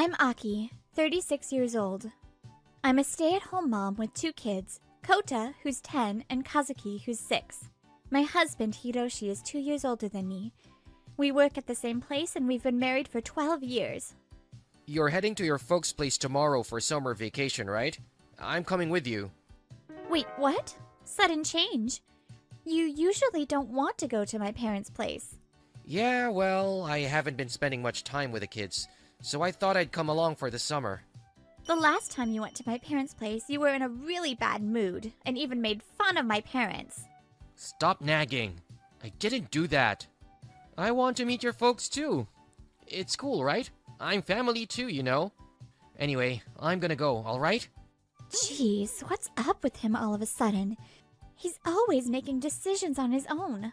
I'm Aki, 36 years old. I'm a stay-at-home mom with 2 kids, Kota, who's 10, and Kazuki, who's 6. My husband, Hiroshi, is 2 years older than me. We work at the same place and we've been married for 12 years. You're heading to your folks' place tomorrow for summer vacation, right? I'm coming with you. Wait, what? Sudden change. You usually don't want to go to my parents' place. Yeah, well, I haven't been spending much time with the kids, so I thought I'd come along for the summer. The last time you went to my parents' place, you were in a really bad mood and even made fun of my parents. Stop nagging. I didn't do that. I want to meet your folks too. It's cool, right? I'm family too, you know. Anyway, I'm gonna go, alright? Jeez, what's up with him all of a sudden? He's always making decisions on his own.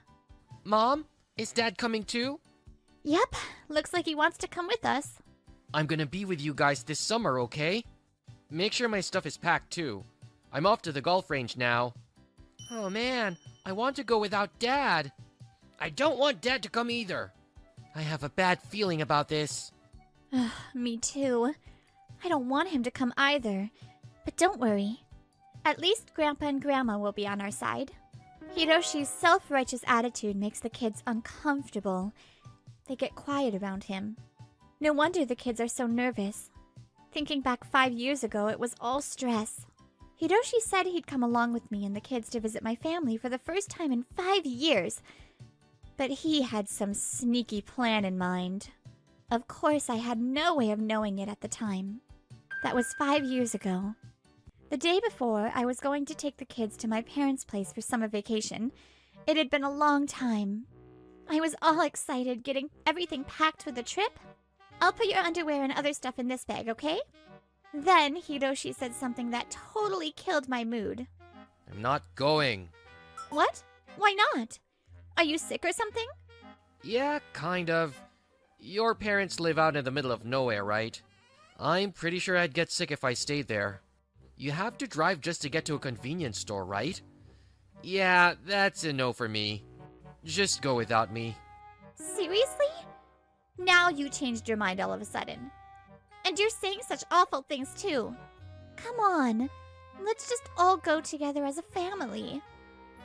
Mom, is Dad coming too? Yep, looks like he wants to come with us. I'm gonna be with you guys this summer, okay? Make sure my stuff is packed too. I'm off to the golf range now. Oh man, I want to go without Dad. I don't want Dad to come either. I have a bad feeling about this. Me too. I don't want him to come either. But don't worry. At least Grandpa and Grandma will be on our side. Hiroshi's self-righteous attitude makes the kids uncomfortable. They get quiet around him. No wonder the kids are so nervous. Thinking back 5 years ago, it was all stress. Hiroshi said he'd come along with me and the kids to visit my family for the first time in 5 years. But he had some sneaky plan in mind. Of course, I had no way of knowing it at the time. That was 5 years ago. The day before, I was going to take the kids to my parents' place for summer vacation. It had been a long time. I was all excited, getting everything packed for the trip. I'll put your underwear and other stuff in this bag, okay? Then Hiroshi said something that totally killed my mood. I'm not going. What? Why not? Are you sick or something? Yeah, kind of. Your parents live out in the middle of nowhere, right? I'm pretty sure I'd get sick if I stayed there. You have to drive just to get to a convenience store, right? Yeah, that's a no for me. Just go without me. Seriously? Now you changed your mind all of a sudden. And you're saying such awful things too. Come on, let's just all go together as a family.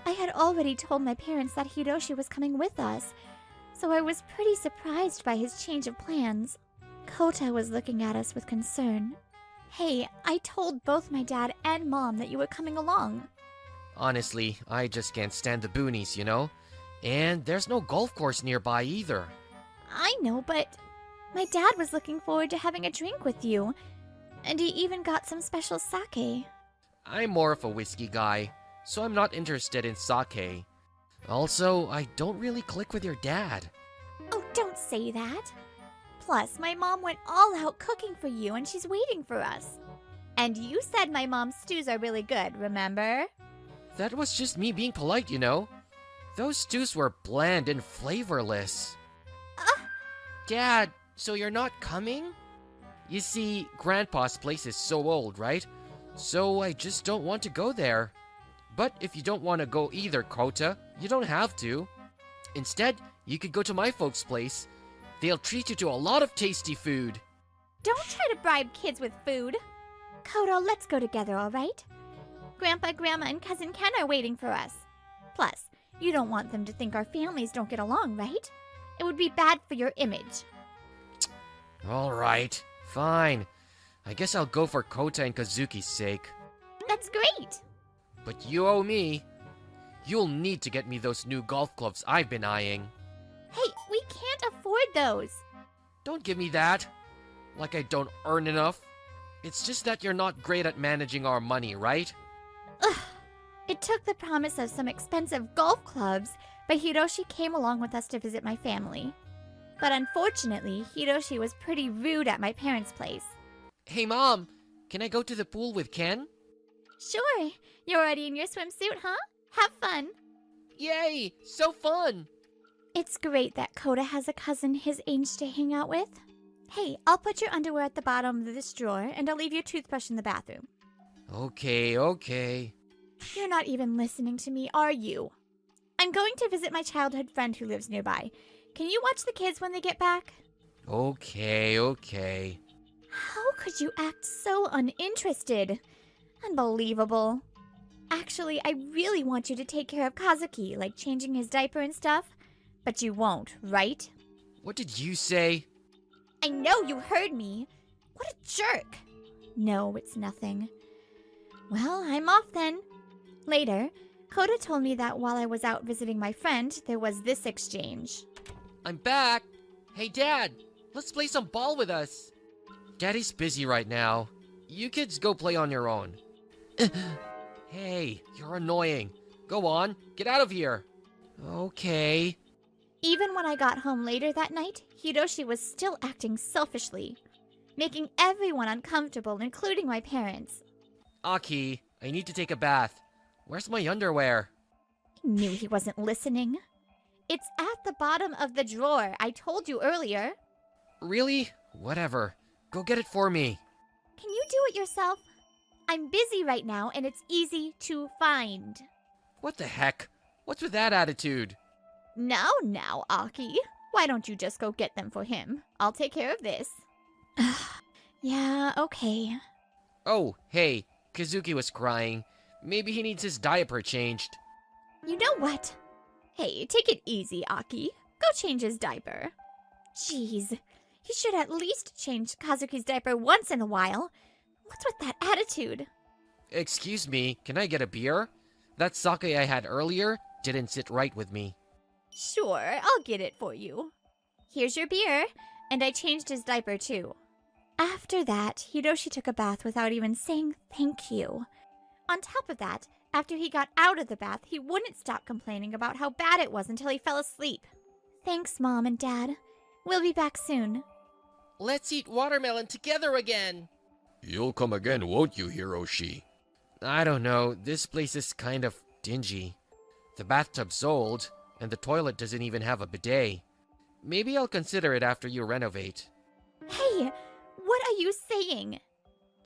I had already told my parents that Hiroshi was coming with us, so I was pretty surprised by his change of plans. Kota was looking at us with concern. Hey, I told both my dad and mom that you were coming along. Honestly, I just can't stand the boonies, you know? And there's no golf course nearby either. I know, but my dad was looking forward to having a drink with you. And he even got some special sake. I'm more of a whiskey guy, so I'm not interested in sake. Also, I don't really click with your dad. Oh, don't say that. Plus, my mom went all out cooking for you and she's waiting for us. And you said my mom's stews are really good, remember? That was just me being polite, you know? Those stews were bland and flavorless. Dad, so you're not coming? You see, Grandpa's place is so old, right? So I just don't want to go there. But if you don't want to go either, Kota, you don't have to. Instead, you could go to my folks' place. They'll treat you to a lot of tasty food. Don't try to bribe kids with food. Kota, let's go together, all right? Grandpa, Grandma, and Cousin Ken are waiting for us. Plus, you don't want them to think our families don't get along, right? It would be bad for your image. All right, fine. I guess I'll go for Kota and Kazuki's sake. That's great! But you owe me. You'll need to get me those new golf clubs I've been eyeing. Hey, we can't afford those. Don't give me that. Like I don't earn enough. It's just that you're not great at managing our money, right? Ugh. It took the promise of some expensive golf clubs, but Hiroshi came along with us to visit my family. But unfortunately, Hiroshi was pretty rude at my parents' place. Hey Mom, can I go to the pool with Ken? Sure. You're already in your swimsuit, huh? Have fun. Yay! So fun! It's great that Kota has a cousin his age to hang out with. Hey, I'll put your underwear at the bottom of this drawer, and I'll leave your toothbrush in the bathroom. Okay. You're not even listening to me, are you? I'm going to visit my childhood friend who lives nearby. Can you watch the kids when they get back? Okay. could you act so uninterested? Unbelievable. Actually, I really want you to take care of Kazuki, like changing his diaper and stuff. But you won't, right? What did you say? I know you heard me. What a jerk. No, it's nothing. Well, I'm off then. Later, Koda told me that while I was out visiting my friend, there was this exchange. I'm back. Hey, Dad, let's play some ball with us. Daddy's busy right now. You kids go play on your own. Hey, you're annoying. Go on, get out of here. Okay. Even when I got home later that night, Hiroshi was still acting selfishly, making everyone uncomfortable, including my parents. Aki, I need to take a bath. Where's my underwear? I knew he wasn't listening. It's at the bottom of the drawer. I told you earlier. Really? Whatever. Go get it for me. Can you do it yourself? I'm busy right now, and it's easy to find. What the heck? What's with that attitude? Now, Aki. Why don't you just go get them for him? I'll take care of this. Yeah, okay. Oh, hey, Kazuki was crying. Maybe he needs his diaper changed. You know what? Hey, take it easy, Aki. Go change his diaper. Jeez, he should at least change Kazuki's diaper once in a while. What's with that attitude? Excuse me, can I get a beer? That sake I had earlier didn't sit right with me. Sure, I'll get it for you. Here's your beer, and I changed his diaper too. After that, Hiroshi took a bath without even saying thank you. On top of that, after he got out of the bath, he wouldn't stop complaining about how bad it was until he fell asleep. Thanks, Mom and Dad. We'll be back soon. Let's eat watermelon together again. You'll come again, won't you, Hiroshi? I don't know, this place is kind of dingy. The bathtub's old, and the toilet doesn't even have a bidet. Maybe I'll consider it after you renovate. Hey, what are you saying?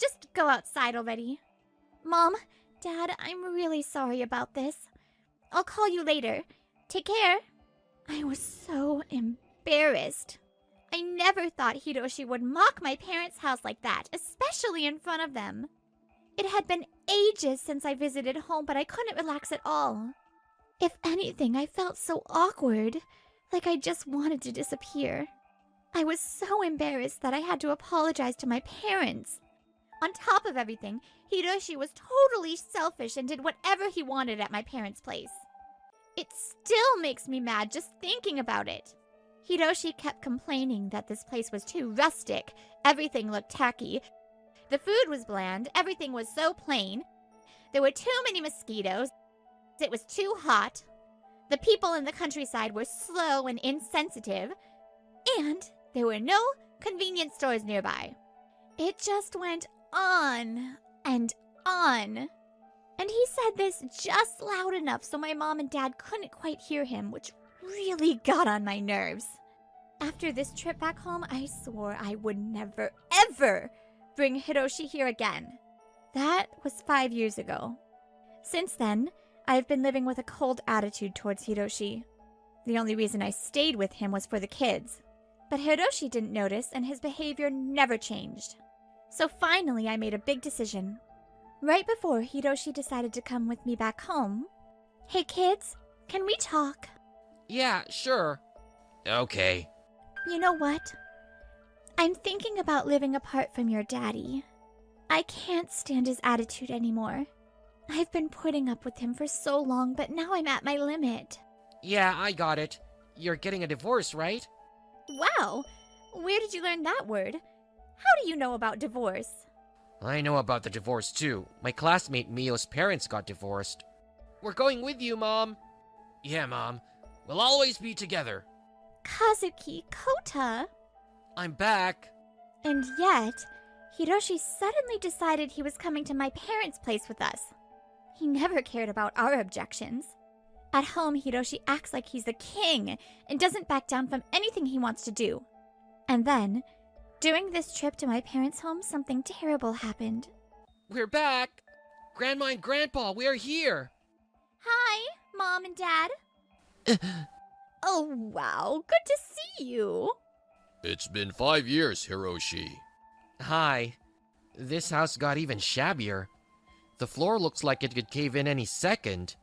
Just go outside already. Mom, Dad, I'm really sorry about this. I'll call you later. Take care. I was so embarrassed. I never thought Hiroshi would mock my parents' house like that, especially in front of them. It had been ages since I visited home, but I couldn't relax at all. If anything, I felt so awkward, like I just wanted to disappear. I was so embarrassed that I had to apologize to my parents. On top of everything, Hiroshi was totally selfish and did whatever he wanted at my parents' place. It still makes me mad just thinking about it. Hiroshi kept complaining that this place was too rustic, everything looked tacky, the food was bland, everything was so plain, there were too many mosquitoes, it was too hot, the people in the countryside were slow and insensitive, and there were no convenience stores nearby. It just went on and on. And he said this just loud enough so my mom and dad couldn't quite hear him, which really got on my nerves. After this trip back home, I swore I would never, ever bring Hiroshi here again. That was 5 years ago. Since then, I've been living with a cold attitude towards Hiroshi. The only reason I stayed with him was for the kids. But Hiroshi didn't notice, and his behavior never changed. So finally, I made a big decision. Right before Hiroshi decided to come with me back home. Hey kids, can we talk? Yeah, sure. Okay. You know what? I'm thinking about living apart from your daddy. I can't stand his attitude anymore. I've been putting up with him for so long, but now I'm at my limit. Yeah, I got it. You're getting a divorce, right? Wow! Where did you learn that word? How do you know about divorce? I know about the divorce too. My classmate Mio's parents got divorced. We're going with you, Mom. Yeah, Mom. We'll always be together. Kazuki, Kota! I'm back. And yet, Hiroshi suddenly decided he was coming to my parents' place with us. He never cared about our objections. At home, Hiroshi acts like he's the king and doesn't back down from anything he wants to do. And then, during this trip to my parents' home, something terrible happened. We're back. Grandma and Grandpa, we're here. Hi, Mom and Dad. Oh, wow. Good to see you. It's been 5 years, Hiroshi. Hi. This house got even shabbier. The floor looks like it could cave in any second.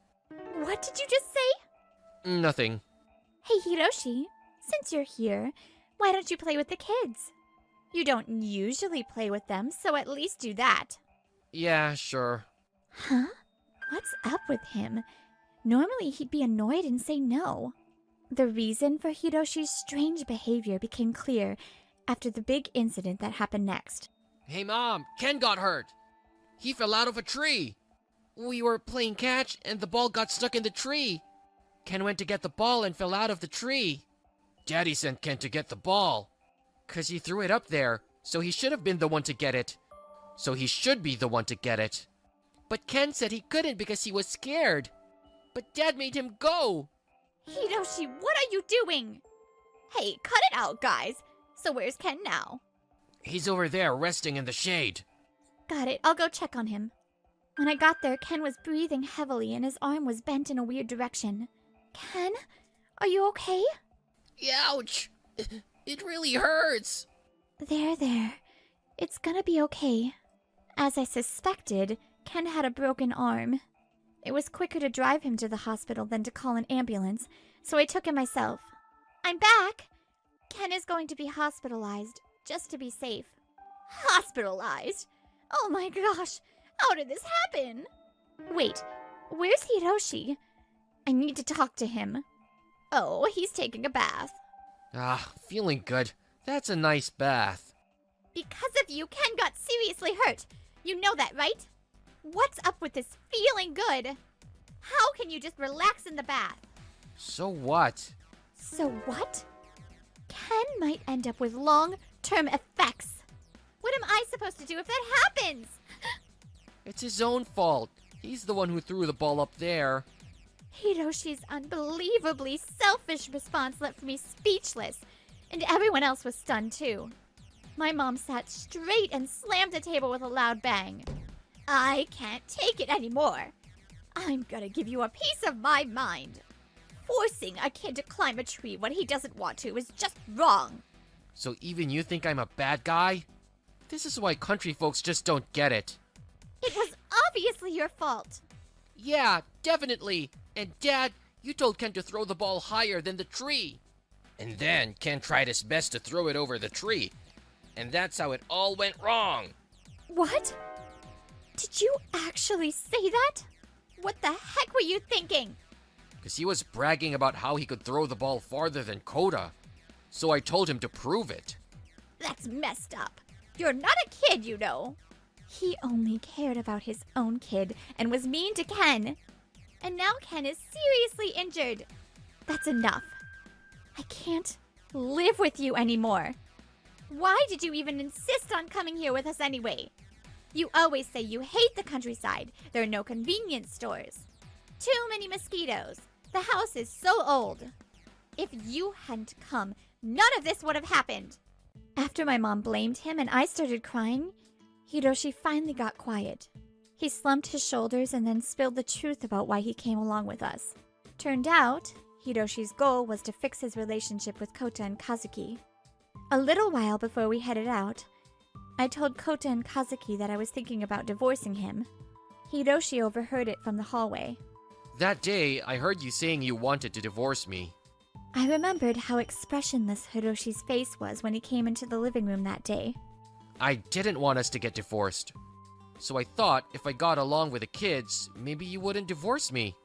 What did you just say? Nothing. Hey, Hiroshi, since you're here, why don't you play with the kids? You don't usually play with them, so at least do that. Yeah, sure. Huh? What's up with him? Normally he'd be annoyed and say no. The reason for Hiroshi's strange behavior became clear after the big incident that happened next. Hey, Mom, Ken got hurt. He fell out of a tree. We were playing catch and the ball got stuck in the tree. Ken went to get the ball and fell out of the tree. Daddy sent Ken to get the ball. 'Cause he threw it up there, so he should have been the one to get it. So he should be the one to get it. But Ken said he couldn't because he was scared. But Dad made him go. Hiroshi, what are you doing? Hey, cut it out, guys. So where's Ken now? He's over there resting in the shade. Got it. I'll go check on him. When I got there, Ken was breathing heavily and his arm was bent in a weird direction. Ken, are you okay? Ouch! It really hurts. There. It's gonna be okay. As I suspected, Ken had a broken arm. It was quicker to drive him to the hospital than to call an ambulance, so I took him myself. I'm back! Ken is going to be hospitalized, just to be safe. Hospitalized? Oh my gosh! How did this happen? Wait, where's Hiroshi? I need to talk to him. Oh, he's taking a bath. Feeling good. That's a nice bath. Because of you, Ken got seriously hurt. You know that, right? What's up with this feeling good? How can you just relax in the bath? So what? So what? Ken might end up with long-term effects. What am I supposed to do if that happens? It's his own fault. He's the one who threw the ball up there. Hiroshi's unbelievably selfish response left me speechless, and everyone else was stunned too. My mom sat straight and slammed the table with a loud bang. I can't take it anymore. I'm gonna give you a piece of my mind. Forcing a kid to climb a tree when he doesn't want to is just wrong. So even you think I'm a bad guy? This is why country folks just don't get it. It was obviously your fault. Yeah, definitely. And Dad, you told Ken to throw the ball higher than the tree. And then Ken tried his best to throw it over the tree. And that's how it all went wrong. What? Did you actually say that? What the heck were you thinking? Because he was bragging about how he could throw the ball farther than Koda. So I told him to prove it. That's messed up. You're not a kid, you know. He only cared about his own kid and was mean to Ken. And now Ken is seriously injured. That's enough. I can't live with you anymore. Why did you even insist on coming here with us anyway? You always say you hate the countryside. There are no convenience stores. Too many mosquitoes. The house is so old. If you hadn't come, none of this would have happened. After my mom blamed him and I started crying, Hiroshi finally got quiet. He slumped his shoulders and then spilled the truth about why he came along with us. Turned out, Hiroshi's goal was to fix his relationship with Kota and Kazuki. A little while before we headed out, I told Kota and Kazuki that I was thinking about divorcing him. Hiroshi overheard it from the hallway. That day, I heard you saying you wanted to divorce me. I remembered how expressionless Hiroshi's face was when he came into the living room that day. I didn't want us to get divorced. So I thought if I got along with the kids, maybe you wouldn't divorce me.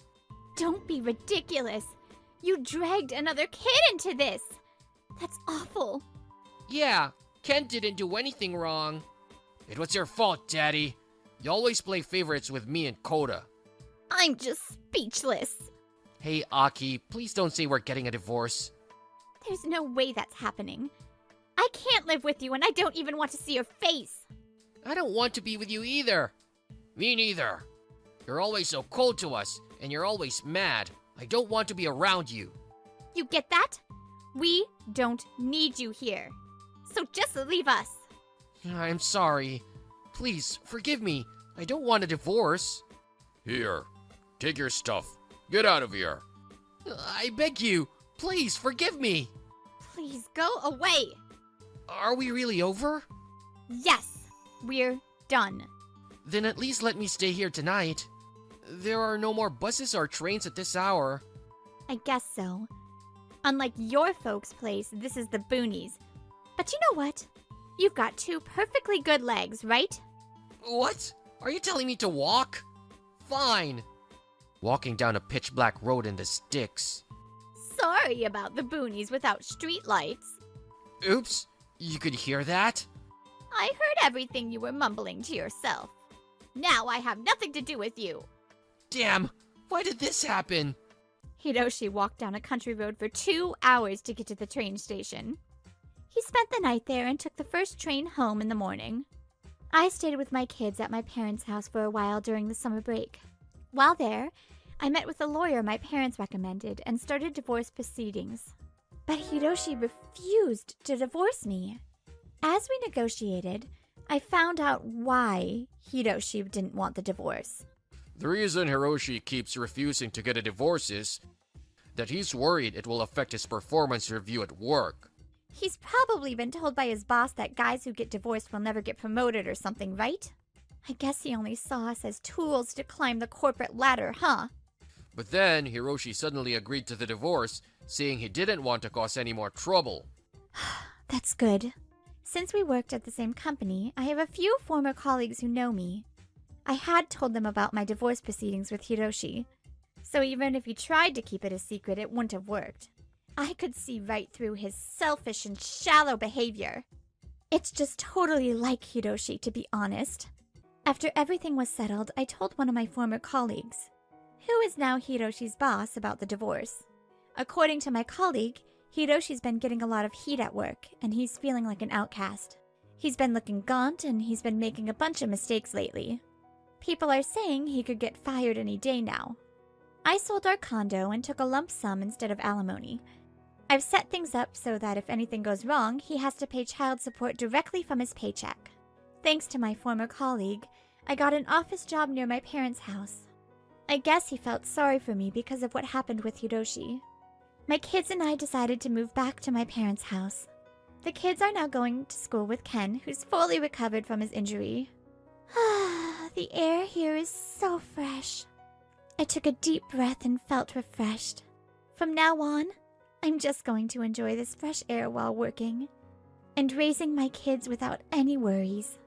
Don't be ridiculous. You dragged another kid into this. That's awful. Yeah, Ken didn't do anything wrong. It was your fault, Daddy. You always play favorites with me and Koda. I'm just speechless. Hey, Aki, please don't say we're getting a divorce. There's no way that's happening. I can't live with you and I don't even want to see your face. I don't want to be with you either. Me neither. You're always so cold to us, and you're always mad. I don't want to be around you. You get that? We don't need you here. So just leave us. I'm sorry. Please, forgive me. I don't want a divorce. Here, take your stuff. Get out of here. I beg you. Please, forgive me. Please go away. Are we really over? Yes, we're done. Then at least let me stay here tonight. There are no more buses or trains at this hour. I guess so. Unlike your folks' place, this is the boonies. But you know what? You've got 2 perfectly good legs, right? What? Are you telling me to walk? Fine. Walking down a pitch-black road in the sticks. Sorry about the boonies without streetlights. Oops, you could hear that? I heard everything you were mumbling to yourself. Now I have nothing to do with you. Damn, why did this happen? Hiroshi walked down a country road for 2 hours to get to the train station. He spent the night there and took the first train home in the morning. I stayed with my kids at my parents' house for a while during the summer break. While there, I met with a lawyer my parents recommended and started divorce proceedings. But Hiroshi refused to divorce me. As we negotiated, I found out why Hiroshi didn't want the divorce. The reason Hiroshi keeps refusing to get a divorce is that he's worried it will affect his performance review at work. He's probably been told by his boss that guys who get divorced will never get promoted or something, right? I guess he only saw us as tools to climb the corporate ladder, huh? But then Hiroshi suddenly agreed to the divorce, saying he didn't want to cause any more trouble. That's good. Since we worked at the same company, I have a few former colleagues who know me. I had told them about my divorce proceedings with Hiroshi, so even if he tried to keep it a secret, it wouldn't have worked. I could see right through his selfish and shallow behavior. It's just totally like Hiroshi, to be honest. After everything was settled, I told one of my former colleagues, who is now Hiroshi's boss, about the divorce. According to my colleague, Hiroshi's been getting a lot of heat at work, and he's feeling like an outcast. He's been looking gaunt, and he's been making a bunch of mistakes lately. People are saying he could get fired any day now. I sold our condo and took a lump sum instead of alimony. I've set things up so that if anything goes wrong, he has to pay child support directly from his paycheck. Thanks to my former colleague, I got an office job near my parents' house. I guess he felt sorry for me because of what happened with Hiroshi. My kids and I decided to move back to my parents' house. The kids are now going to school with Ken, who's fully recovered from his injury. The air here is so fresh. I took a deep breath and felt refreshed. From now on, I'm just going to enjoy this fresh air while working and raising my kids without any worries.